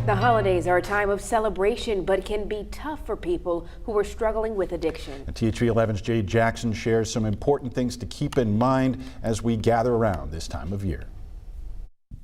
The holidays are a time of celebration, but can be tough for people who are struggling with addiction. THV 11's Jade Jackson shares some important things to keep in mind as we gather around this time of year.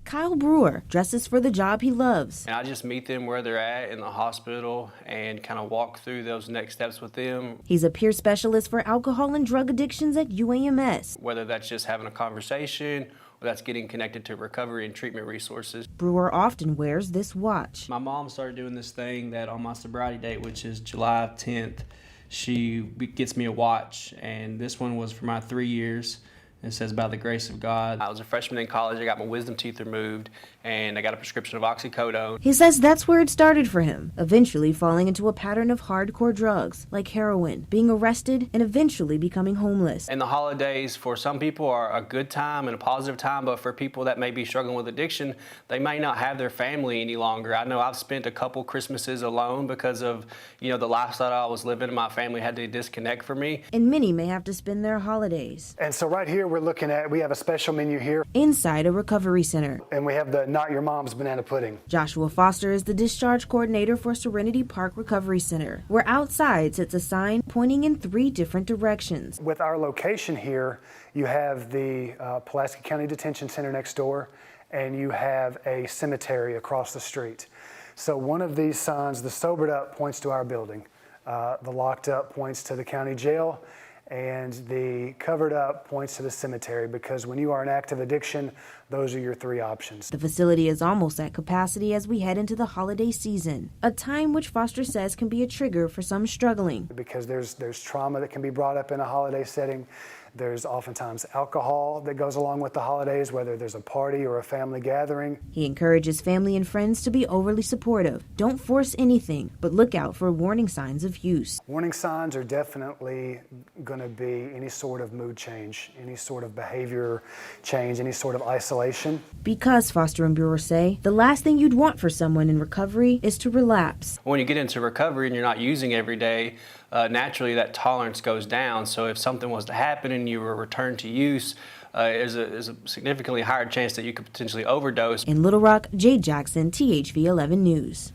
Kyle Brewer dresses for the job he loves. And I just meet them where they're at in the hospital and kind of walk through those next steps with them. He's a peer specialist for alcohol and drug addictions at UAMS. Whether that's just having a conversation or that's getting connected to recovery and treatment resources. Brewer often wears this watch. My mom started doing this thing that on my sobriety date, which is July 10th, she gets me a watch, and this one was for my 3 years. It says, by the grace of God. I was a freshman in college. I got my wisdom teeth removed, and I got a prescription of oxycodone. He says that's where it started for him, eventually falling into a pattern of hardcore drugs like heroin, being arrested, and eventually becoming homeless. And the holidays for some people are a good time and a positive time, but for people that may be struggling with addiction, they may not have their family any longer. I know I've spent a couple Christmases alone because of, the lifestyle I was living. My family had to disconnect from me. And many may have to spend their holidays. And so right here, we have a special menu here. Inside a recovery center. And we have the Not Your Mom's Banana Pudding. Joshua Foster is the discharge coordinator for Serenity Park Recovery Center, where outside sits a sign pointing in 3 different directions. With our location here, you have the Pulaski County Detention Center next door, and you have a cemetery across the street. So one of these signs, the Sobered Up, points to our building. The Locked Up points to the county jail. And the Covered Up points to the cemetery, because when you are in active addiction, those are your 3 options. The facility is almost at capacity as we head into the holiday season, a time which Foster says can be a trigger for some struggling. Because there's trauma that can be brought up in a holiday setting. There's oftentimes alcohol that goes along with the holidays, whether there's a party or a family gathering. He encourages family and friends to be overly supportive. Don't force anything, but look out for warning signs of use. Warning signs are definitely going to be any sort of mood change, any sort of behavior change, any sort of isolation. Because, Foster and Brewer say, the last thing you'd want for someone in recovery is to relapse. When you get into recovery and you're not using every day, naturally that tolerance goes down. So if something was to happen and you were returned to use, there's a significantly higher chance that you could potentially overdose. In Little Rock, Jade Jackson, THV 11 News.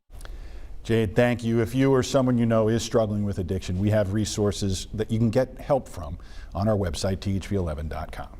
Jade, thank you. If you or someone you know is struggling with addiction, we have resources that you can get help from on our website, thv11.com.